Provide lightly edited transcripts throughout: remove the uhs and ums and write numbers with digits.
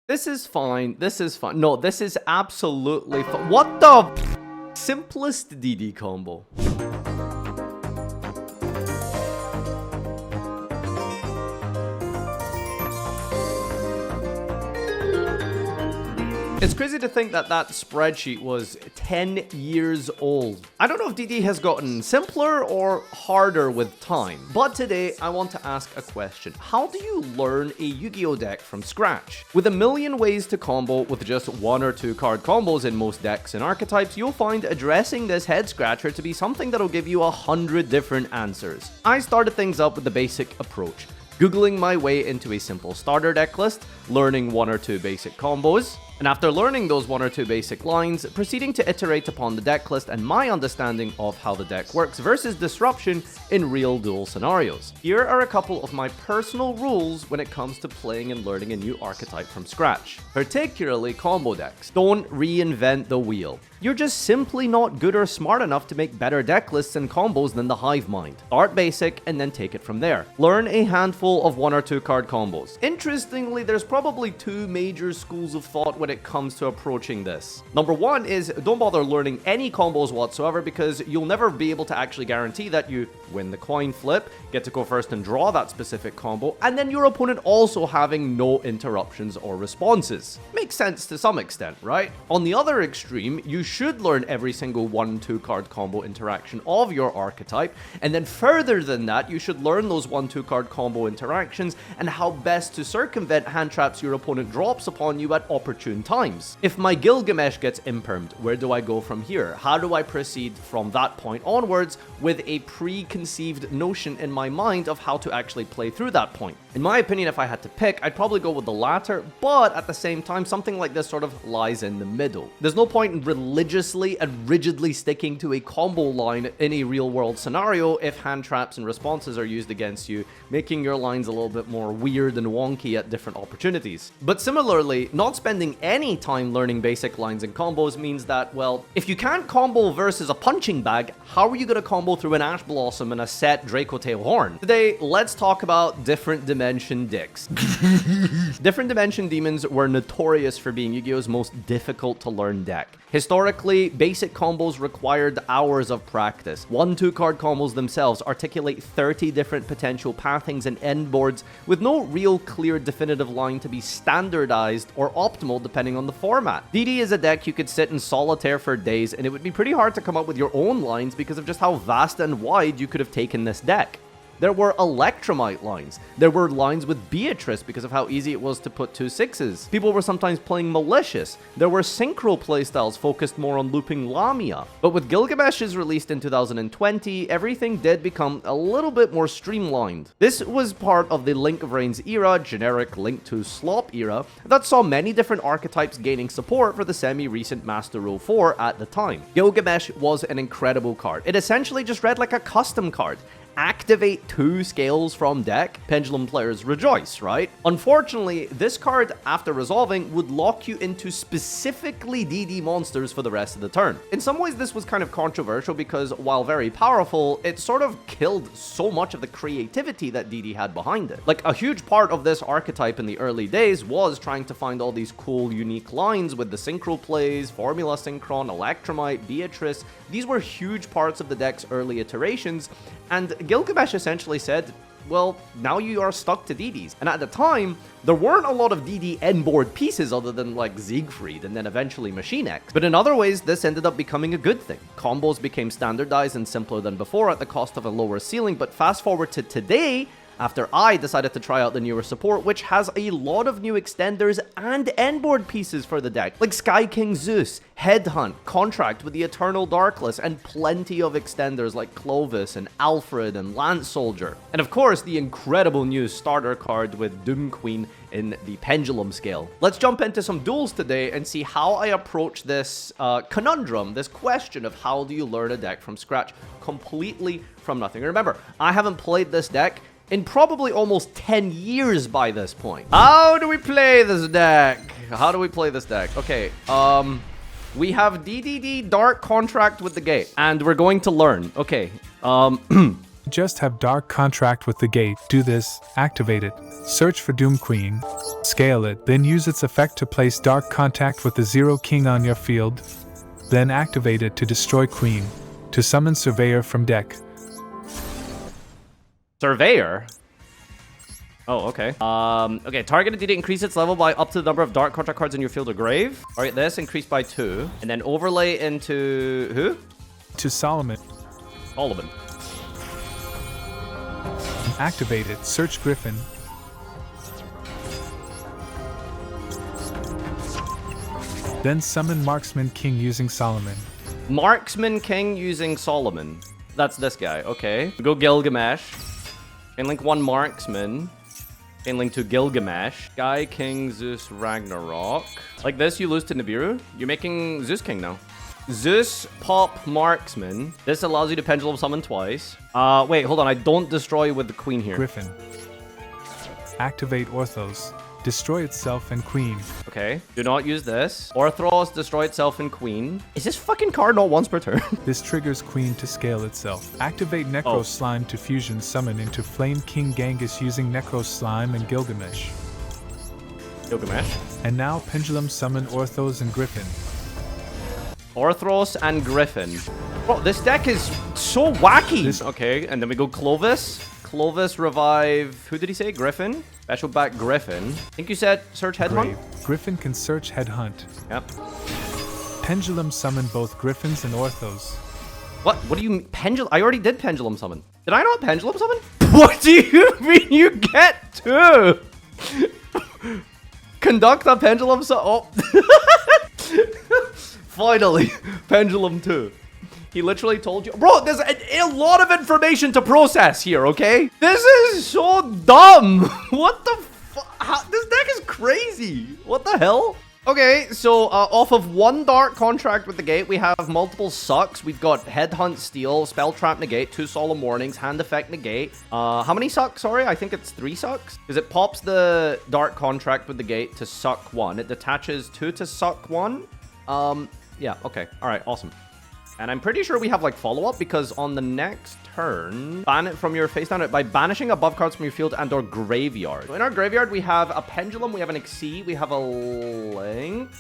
This is fine. This is fine. No, this is absolutely fine. What the simplest DD combo? It's crazy to think that that spreadsheet was 10 years old. I don't know if DD has gotten simpler or harder with time, but today I want to ask a question. How do you learn a Yu-Gi-Oh deck from scratch? With a million ways to combo with just 1 or 2 card combos in most decks and archetypes, you'll find addressing this head scratcher to be something that'll give you 100 different answers. I started things up with the basic approach. Googling my way into a simple starter deck list, learning 1 or 2 basic combos, and after learning those 1 or 2 basic lines, proceeding to iterate upon the deck list and my understanding of how the deck works versus disruption in real duel scenarios. Here are a couple of my personal rules when it comes to playing and learning a new archetype from scratch, particularly combo decks. Don't reinvent the wheel. You're just simply not good or smart enough to make better deck lists and combos than the hive mind. Start basic and then take it from there. Learn a handful of 1 or 2 card combos. Interestingly, there's probably 2 major schools of thought when it comes to approaching this. Number 1 is don't bother learning any combos whatsoever because you'll never be able to actually guarantee that you win the coin flip, get to go first and draw that specific combo, and then your opponent also having no interruptions or responses. Makes sense to some extent, right? On the other extreme, you should learn every single 1-2 card combo interaction of your archetype, and then further than that, you should learn those 1-2 card combo interactions and how best to circumvent hand traps your opponent drops upon you at opportune times. If my Gilgamesh gets impermed, where do I go from here? How do I proceed from that point onwards with a preconceived notion in my mind of how to actually play through that point? In my opinion, if I had to pick, I'd probably go with the latter, but at the same time, something like this sort of lies in the middle. There's no point in religiously and rigidly sticking to a combo line in a real-world scenario if hand traps and responses are used against you, making your lines a little bit more weird and wonky at different opportunities. But similarly, not spending any time learning basic lines and combos means that, well, if you can't combo versus a punching bag, how are you going to combo through an Ash Blossom and a set Draco Tail Horn? Today, let's talk about different dimension dicks. Different dimension demons were notorious for being Yu-Gi-Oh's most difficult to learn deck. Historically, basic combos required hours of practice. 1-2 card combos themselves articulate 30 different potential pathings and end boards with no real clear definitive line to be standardized or optimal depending on the format. DD is a deck you could sit in solitaire for days and it would be pretty hard to come up with your own lines because of just how vast and wide you could have taken this deck. There were Electromite lines. There were lines with Beatrice because of how easy it was to put 2 6s. People were sometimes playing Malicious. There were Synchro playstyles focused more on looping Lamia. But with Gilgamesh's released in 2020, everything did become a little bit more streamlined. This was part of the Link of Reigns era, generic Link to Slop era, that saw many different archetypes gaining support for the semi-recent Master Rule 4 at the time. Gilgamesh was an incredible card. It essentially just read like a custom card. Activate 2 scales from deck, Pendulum players rejoice, right? Unfortunately, this card, after resolving, would lock you into specifically DD monsters for the rest of the turn. In some ways, this was kind of controversial because, while very powerful, it sort of killed so much of the creativity that DD had behind it. Like, a huge part of this archetype in the early days was trying to find all these cool, unique lines with the Synchro plays, Formula Synchron, Electromite, Beatrice. These were huge parts of the deck's early iterations, and Gilgamesh essentially said, well, now you are stuck to DDs. And at the time, there weren't a lot of DD end-board pieces other than like Siegfried and then eventually Machine X. But in other ways, this ended up becoming a good thing. Combos became standardized and simpler than before at the cost of a lower ceiling, but fast forward to today, after I decided to try out the newer support, which has a lot of new extenders and endboard pieces for the deck, like Sky King Zeus, Headhunt, Contract with the Eternal Darkless, and plenty of extenders like Clovis and Alfred and Lance Soldier. And of course, the incredible new starter card with Doom Queen in the Pendulum scale. Let's jump into some duels today and see how I approach this conundrum, this question of how do you learn a deck from scratch, completely from nothing. And remember, I haven't played this deck in probably almost 10 years by this point. How do we play this deck? Okay, we have DDD Dark Contract with the Gate, and we're going to learn. Okay, Just have Dark Contract with the gate. Do this, activate it, search for Doom Queen, scale it, then use its effect to place Dark Contact with the 0 King on your field, then activate it to destroy Queen, to summon Surveyor from deck. Surveyor? Oh, okay. Okay, targeted DD increase its level by up to the number of Dark Contract cards in your field or grave. Alright, this increased by 2. And then overlay into... who? To Solomon. Solomon. Activate it, search Griffin. Then summon Marksman King using Solomon. Marksman King using Solomon. That's this guy, okay. Go Gilgamesh. And link 1 Marksman. And link to Gilgamesh. Guy King Zeus Ragnarok. Like this, you lose to Nibiru. You're making Zeus King now. Zeus Pop Marksman. This allows you to pendulum summon twice. Wait, hold on. I don't destroy with the queen here. Griffin. Activate Orthos. Destroy itself and queen. Okay. Do not use this. Orthros, destroy itself and queen. Is this fucking card not once per turn? This triggers queen to scale itself. Activate Necro Slime to fusion summon into Flame King Genghis using Necro Slime and Gilgamesh. Gilgamesh. And now pendulum summon Orthos and Griffin. Orthros and Griffin. Bro, this deck is so wacky. Okay, and then we go Clovis. Clovis revive... who did he say? Griffin? Special back Griffin. I think you said search Headhunt? Griffin can search Headhunt. Yep. Pendulum summon both Griffins and Orthos. What? What do you mean? Pendulum? I already did Pendulum Summon. Did I not Pendulum Summon? What do you mean you get two? Conduct a Pendulum Summon. Oh. Finally. Pendulum 2. He literally told you. Bro, there's a lot of information to process here, okay? This is so dumb. What the fuck? This deck is crazy. What the hell? Okay, so off of 1 Dark Contract with the gate, we have multiple sucks. We've got Headhunt Steal, Spell Trap Negate, 2 Solemn Warnings, Hand Effect Negate. How many sucks? Sorry, I think it's 3 sucks. Because it pops the Dark Contract with the gate to suck 1. It detaches 2 to suck 1. Yeah, okay. All right, awesome. And I'm pretty sure we have like follow-up because on the next turn, ban it from your face down by banishing above cards from your field and or graveyard. So in our graveyard, we have a Pendulum, we have an Exceed, we have a Link.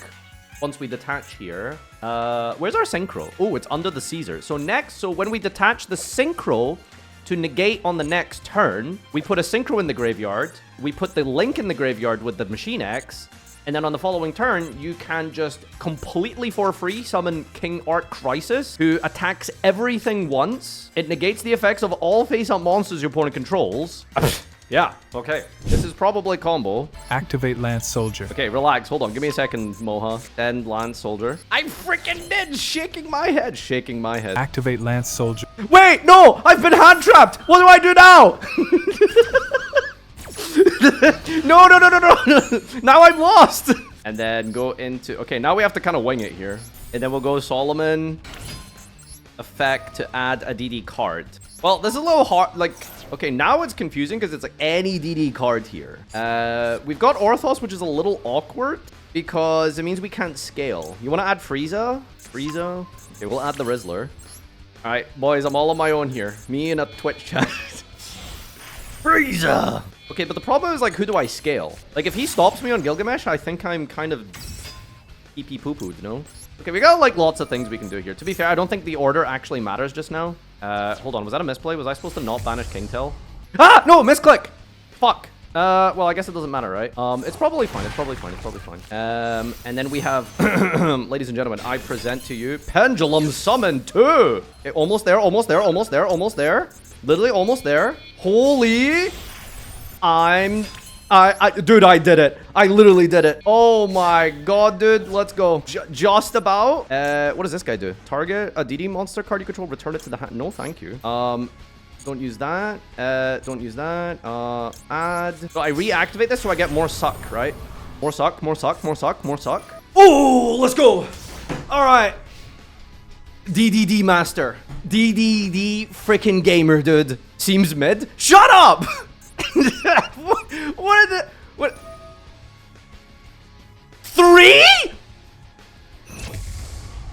Once we detach here, where's our Synchro? Oh, it's under the Caesar. So next, so when we detach the Synchro to negate on the next turn, we put a Synchro in the graveyard. We put the Link in the graveyard with the Machine X. And then on the following turn, you can just completely for free summon King Art Crisis, who attacks everything once. It negates the effects of all face-up monsters your opponent controls. Yeah, okay. This is probably combo. Activate Lance Soldier. Okay, relax. Hold on. Give me a second, Moha. Then Lance Soldier. I freaking did! Shaking my head. Shaking my head. Activate Lance Soldier. Wait! No! I've been hand-trapped! What do I do now? No. Now I'm lost. And then go into... okay, now we have to kind of wing it here. And then we'll go Solomon. Effect to add a DD card. Well, this is a little hard. Like, okay, now it's confusing because it's like any DD card here. We've got Orthos, which is a little awkward because it means we can't scale. You want to add Frieza? Frieza? Okay, we'll add the Rizzler. All right, boys, I'm all on my own here. Me and a Twitch chat. Frieza! Okay, but the problem is, like, who do I scale? Like, if he stops me on Gilgamesh, I think I'm kind of pee-pee poo-pooed, you know? Okay, we got, like, lots of things we can do here. To be fair, I don't think the order actually matters just now. Hold on, was that a misplay? Was I supposed to not banish Kingtail? Ah! No, misclick! Fuck. Well, I guess it doesn't matter, right? It's probably fine. It's probably fine. And then we have, ladies and gentlemen, I present to you Pendulum Summon 2. Okay, almost there. Literally almost there. Holy... dude, I did it. I literally did it. Oh my god, dude. Let's go. Just about. What does this guy do? Target a DD monster card you control, return it to the hand. No, thank you. Don't use that. Don't use that. Add. So I reactivate this so I get more suck, right? More suck. Oh, let's go. All right. DDD master. DDD freaking gamer, dude. Seems mid. Shut up. What are the... what? 3?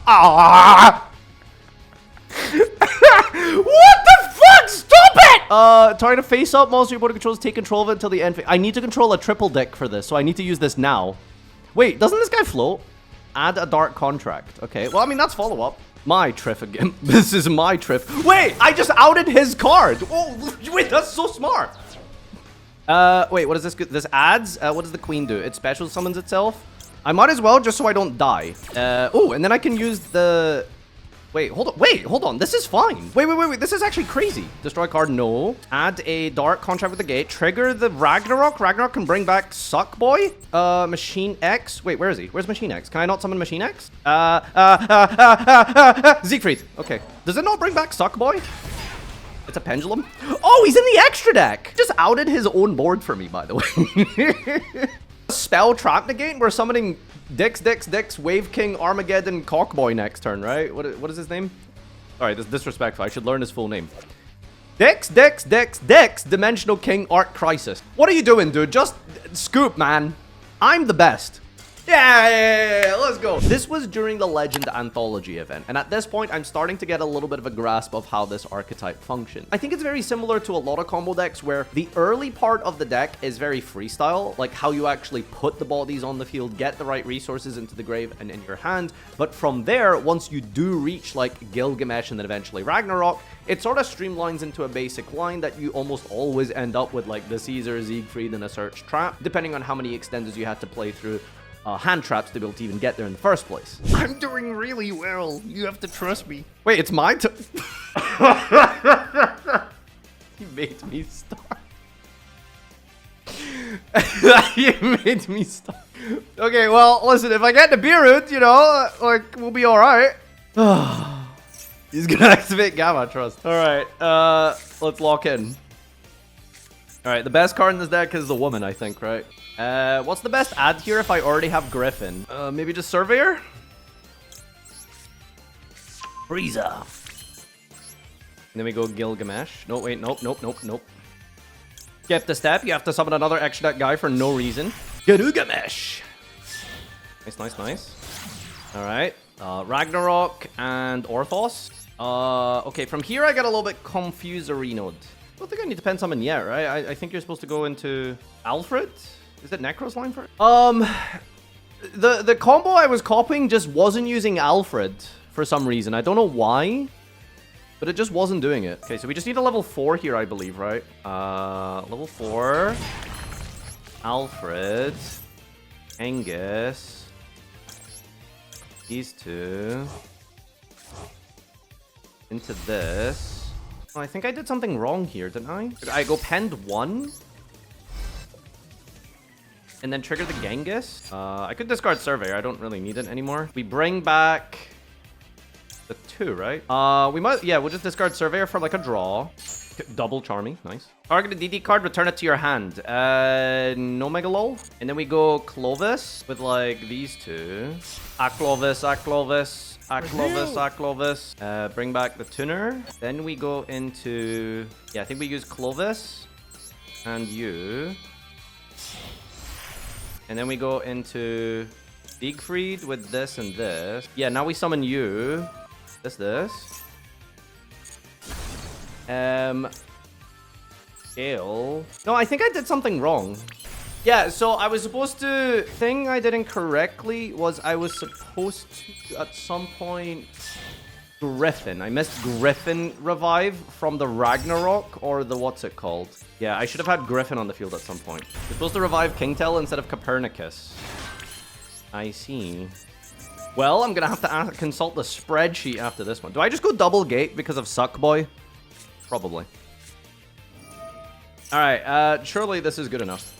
Ah! What the fuck? Stop Target a face-up monster your opponent controls, take control of it until the end. I need to control a triple deck for this, so I need to use this now. Wait, doesn't this guy float? Add a dark contract. Okay, well, I mean, that's follow-up. My Triff again. This is my Triff. Wait, I just outed his card. Oh, wait, that's so smart. Wait, what is this? This adds? What does the queen do? It special summons itself? I might as well, just so I don't die. Oh, and then I can use the... Wait, hold on. Wait, hold on. This is fine. Wait. This is actually crazy. Destroy card, no. Add a dark contract with the gate. Trigger the Ragnarok. Ragnarok can bring back Suckboy. Machine X. Wait, where is he? Where's Machine X? Can I not summon Machine X? Siegfried. Okay. Does it not bring back Suckboy? It's a pendulum. Oh, he's in the extra deck. Just outed his own board for me, by the way. Spell Trap Negate. We're summoning Dix, Wave King, Armageddon, Cockboy next turn, right? What is his name? Alright, this is disrespectful. I should learn his full name. Dix, Dimensional King, Art Crisis. What are you doing, dude? Just scoop, man. I'm the best. Yeah, let's go. This was during the Legend Anthology event, and at this point, I'm starting to get a little bit of a grasp of how this archetype functions. I think it's very similar to a lot of combo decks where the early part of the deck is very freestyle, like how you actually put the bodies on the field, get the right resources into the grave and in your hand. But from there, once you do reach like Gilgamesh and then eventually Ragnarok, it sort of streamlines into a basic line that you almost always end up with like the Caesar, Siegfried, and a Search Trap, depending on how many extenders you had to play through. Hand traps to be able to even get there in the first place. I'm doing really well. You have to trust me. Wait, it's my turn. You made me start. You made me start. Okay, well, listen, if I get the Beerroot, you know, like, we'll be alright. He's gonna activate Gamma, trust. Alright, let's lock in. Alright, the best card in this deck is the woman, I think, right? What's the best add here if I already have Griffin? Maybe just Surveyor? Frieza. And then we go Gilgamesh. No, wait, nope. Skip the step. You have to summon another extra deck guy for no reason. Gilgamesh. Nice. Alright. Ragnarok and Orthos. Okay, from here I get a little bit confused. Arenode. I don't think I need to pen summon yet, right? I think you're supposed to go into Alfred. Is it Necros line for it? The combo I was copying just wasn't using Alfred for some reason. I don't know why, but it just wasn't doing it. Okay, so we just need a level 4 here, I believe, right? Level 4. Alfred. Angus. These two. Into this. Oh, I think I did something wrong here, didn't I? Did I go penned 1? And then trigger the Genghis. I could discard Surveyor. I don't really need it anymore. We bring back the 2, right? We might, yeah, we'll just discard Surveyor for like a draw. Double Charmy, nice. Target a DD card, return it to your hand. No Megalol. And then we go Clovis with like these two. Clovis. Bring back the Tuner. Then we go into, yeah, I think we use Clovis and you. And then we go into Siegfried with this and this. Yeah, now we summon you. This. Gale. No, I think I did something wrong. Yeah, so I was supposed to... Thing I did incorrectly was I was supposed to, at some point... Griffin. I missed Griffin revive from the Ragnarok or the... What's it called? Yeah, I should have had Griffin on the field at some point. You're supposed to revive Kingtel instead of Copernicus. I see. Well, I'm gonna have to consult the spreadsheet after this one. Do I just go double gate because of Suckboy? Probably. Alright, surely this is good enough.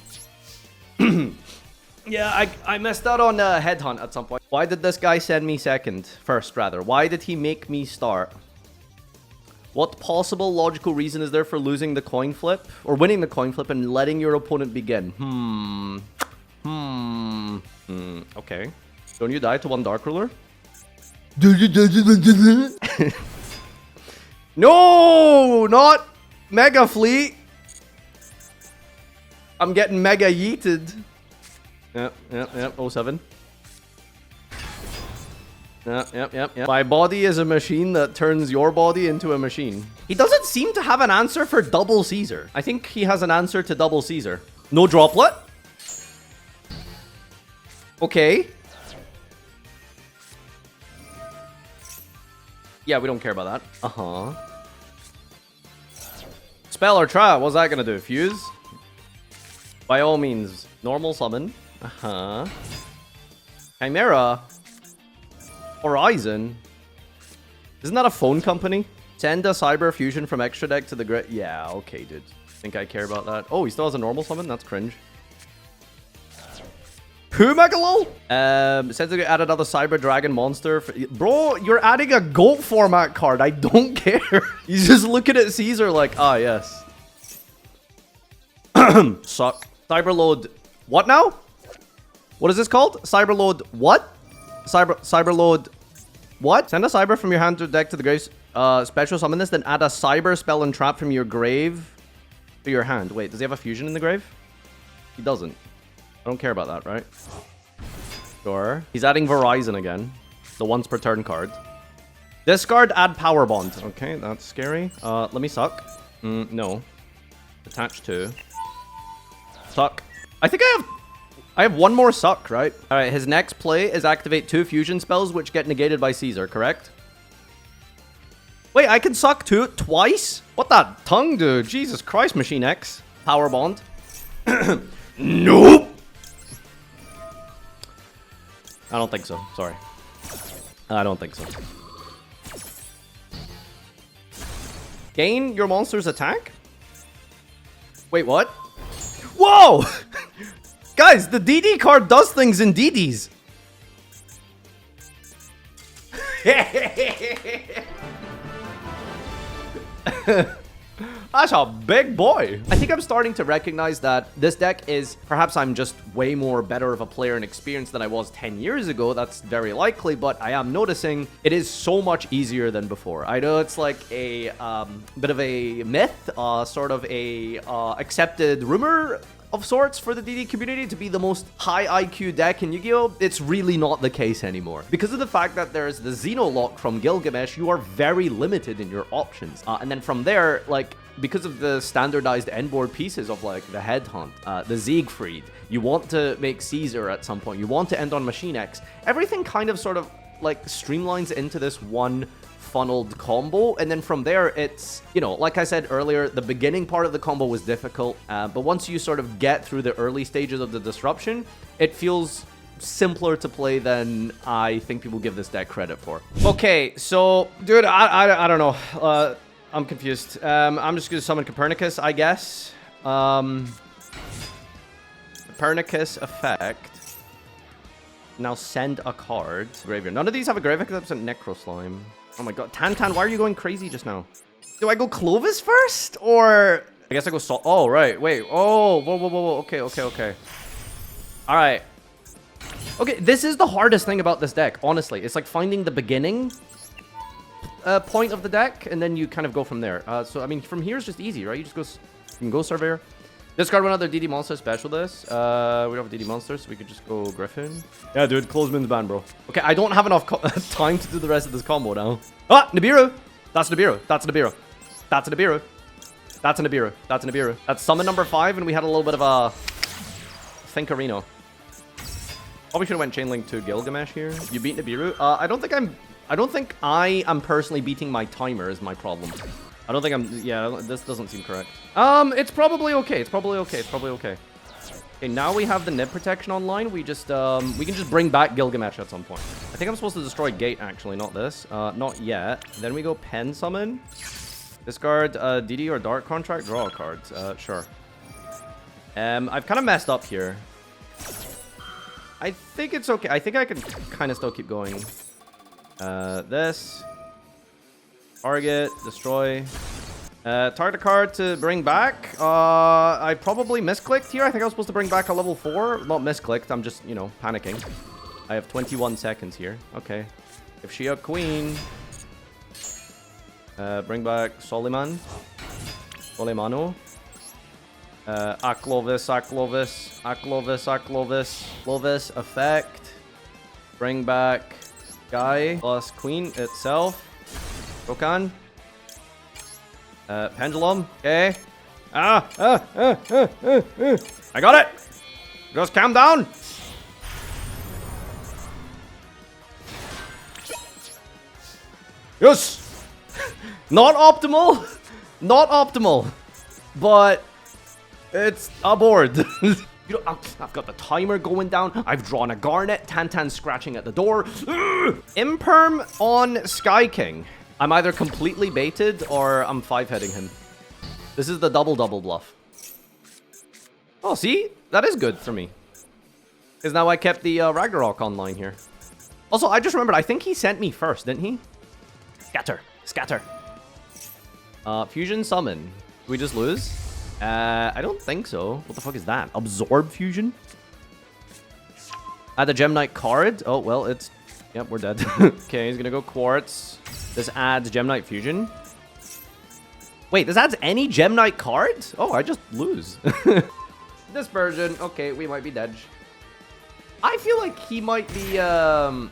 Yeah, I messed out on Headhunt at some point. Why did this guy send me first, rather? Why did he make me start? What possible logical reason is there for losing the coin flip? Or winning the coin flip and letting your opponent begin? Okay. Don't you die to one Dark Ruler? No! Not Mega Fleet! I'm getting mega yeeted. Yep, 07. Yep. My body is a machine that turns your body into a machine. He doesn't seem to have an answer for double Caesar. I think he has an answer to double Caesar. No droplet? Okay. Yeah, we don't care about that. Uh-huh. Spell or trap, what's that gonna do? Fuse? By all means, normal summon. Uh-huh. Chimera. Horizon. Isn't that a phone company? Send a cyber fusion from extra deck to the grid. Yeah, okay, dude. Think I care about that. Oh, he still has a normal summon? That's cringe. Who, Megalol? Says to add another Cyber Dragon monster. Bro, you're adding a GOAT format card. I don't care. He's just looking at Caesar like, ah, yes. Suck. Cyberload. What now? What is this called? Cyberload what? Cyberload what? Send a Cyber from your hand to deck to the grave. Special summon this, then add a Cyber spell and trap from your grave to your hand. Wait, does he have a fusion in the grave? He doesn't. I don't care about that, right? Sure. He's adding Verizon again. The once per turn card. Discard, add Power Bond. Okay, that's scary. Let me suck. No. Attach to. Suck. I think I have one more suck, right? Alright, his next play is activate 2 fusion spells which get negated by Caesar, correct? Wait, I can suck twice? What that tongue, dude? Jesus Christ, Machine X. Power Bond. Nope. I don't think so. Sorry. I don't think so. Gain your monster's attack? Wait, what? Whoa! Guys, the DD card does things in DDs. That's a big boy. I think I'm starting to recognize that this deck is, perhaps I'm just way more better of a player and experience than I was 10 years ago. That's very likely, but I am noticing it is so much easier than before. I know it's like a bit of a myth, sort of a accepted rumor of sorts for the DD community to be the most high IQ deck in Yu-Gi-Oh! It's really not the case anymore. Because of the fact that there's the Xenolock from Gilgamesh, you are very limited in your options. And then from there, like, because of the standardized endboard pieces of, like, the Headhunt, the Siegfried, you want to make Caesar at some point, you want to end on Machine X, everything kind of sort of, like, streamlines into this one funneled combo, and then from there it's, you know, like I said earlier, the beginning part of the combo was difficult, but once you sort of get through the early stages of the disruption, it feels simpler to play than I think people give this deck credit for. Okay, so dude, I don't know, I'm confused. I'm just gonna summon Copernicus, I guess. Copernicus effect. Now send a card to graveyard. None of these have a graveyard except Necro Slime. Oh my god. Tantan, why are you going crazy just now? Do I go Clovis first? Or... I guess I go Salt. Oh, right. Wait. Oh, whoa. Okay. Alright. Okay, this is the hardest thing about this deck, honestly. It's like finding the beginning point of the deck, and then you kind of go from there. So, I mean, from here is just easy, right? You just go... You can go Surveyor. Discard one other DD monster, special this. We don't have DD monsters, so we could just go Griffin. Yeah, dude, Clothesman's ban, bro. Okay, I don't have enough time to do the rest of this combo now. Ah, Nibiru! That's Nibiru. That's Nibiru. That's Nibiru. That's Nibiru. That's Nibiru. That's summon number 5, and we had a little bit of a... Thinkarino. Probably should have went Chainlink to Gilgamesh here. You beat Nibiru? I don't think I am personally beating my timer is my problem. I don't think I'm... Yeah, this doesn't seem correct. It's probably okay. It's probably okay. Okay, now we have the Nib protection online. We just, we can just bring back Gilgamesh at some point. I think I'm supposed to destroy Gate, actually, not this. Not yet. Then we go Pen Summon. Discard, DD or Dark Contract. Draw a card. Sure. I've kind of messed up here. I think it's okay. I think I can kind of still keep going. This... Target, destroy. Target card to bring back. I probably misclicked here. I think I was supposed to bring back a level 4. Not misclicked. I'm just, you know, panicking. I have 21 seconds here. Okay. If she a queen. Bring back Soliman. Solimano. Clovis. Clovis effect. Bring back Guy plus queen itself. Rokan. Pendulum. Okay. I got it. Just calm down. Yes. Not optimal. Not optimal. But it's aboard. You know, I've got the timer going down. I've drawn a Garnet. Tantan's scratching at the door. Imperm on Sky King. I'm either completely baited or I'm 5-heading him. This is the double bluff. Oh, see? That is good for me. Because now I kept the Ragnarok online here. Also, I just remembered, I think he sent me first, didn't he? Scatter. Scatter. Fusion summon. Do we just lose? I don't think so. What the fuck is that? Absorb fusion? Add the Gem Knight card. Oh, well, it's... Yep, we're dead. Okay, he's gonna go Quartz. This adds Gem Knight fusion. Wait, this adds any Gem Knight cards? Oh, I just lose. Dispersion. Okay, we might be dead. I feel like he might be, I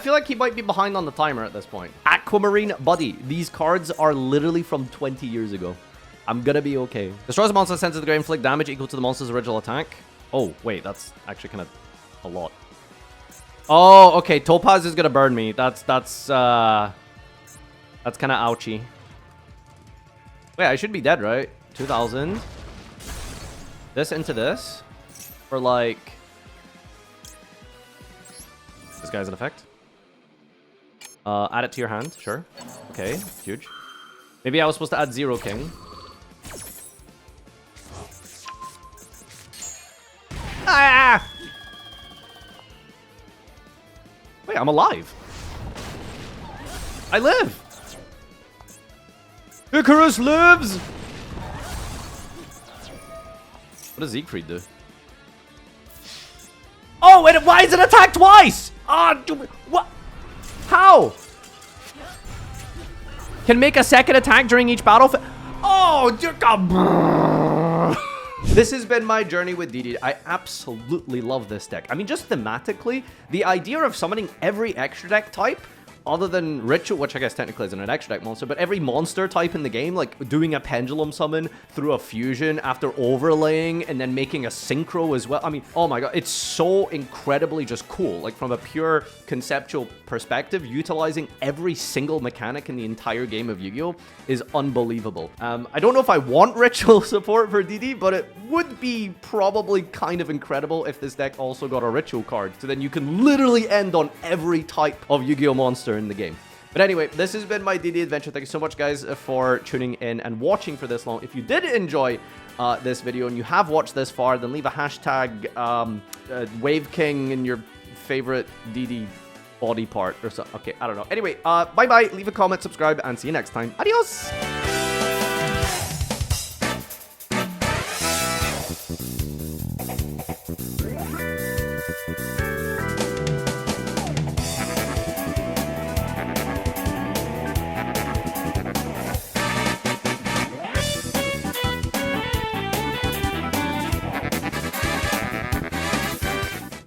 feel like he might be behind on the timer at this point. Aquamarine Buddy. These cards are literally from 20 years ago. I'm gonna be okay. Destroys a monster, sends it to the grave, inflict damage equal to the monster's original attack. Oh, wait, that's actually kind of a lot. Oh, okay, Topaz is gonna burn me. That's kind of ouchy. Wait, I should be dead, right? 2,000. This into this. For like... This guy's an effect. Add it to your hand, sure. Okay, huge. Maybe I was supposed to add Zero King. Ah! Wait, I'm alive. I live. Icarus lives. What does Siegfried do? Oh, wait, why is it attacked twice? Ah, what? How? Can make a second attack during each battle. Oh, dear God. This has been my journey with DD. I absolutely love this deck. I mean, just thematically, the idea of summoning every extra deck type, other than Ritual, which I guess technically isn't an extra deck monster, but every monster type in the game, like doing a pendulum summon through a fusion after overlaying and then making a synchro as well. I mean, oh my God, it's so incredibly just cool. Like from a pure conceptual perspective, utilizing every single mechanic in the entire game of Yu-Gi-Oh! Is unbelievable. I don't know if I want Ritual support for DD, but it would be probably kind of incredible if this deck also got a Ritual card. So then you can literally end on every type of Yu-Gi-Oh! Monster in the game. But anyway, this has been my DD adventure. Thank you so much, guys, for tuning in and watching for this long. If you did enjoy this video and you have watched this far, then leave a hashtag Wave King in your favorite DD body part or something. Okay, I don't know. Anyway, bye-bye. Leave a comment, subscribe, and see you next time. Adios!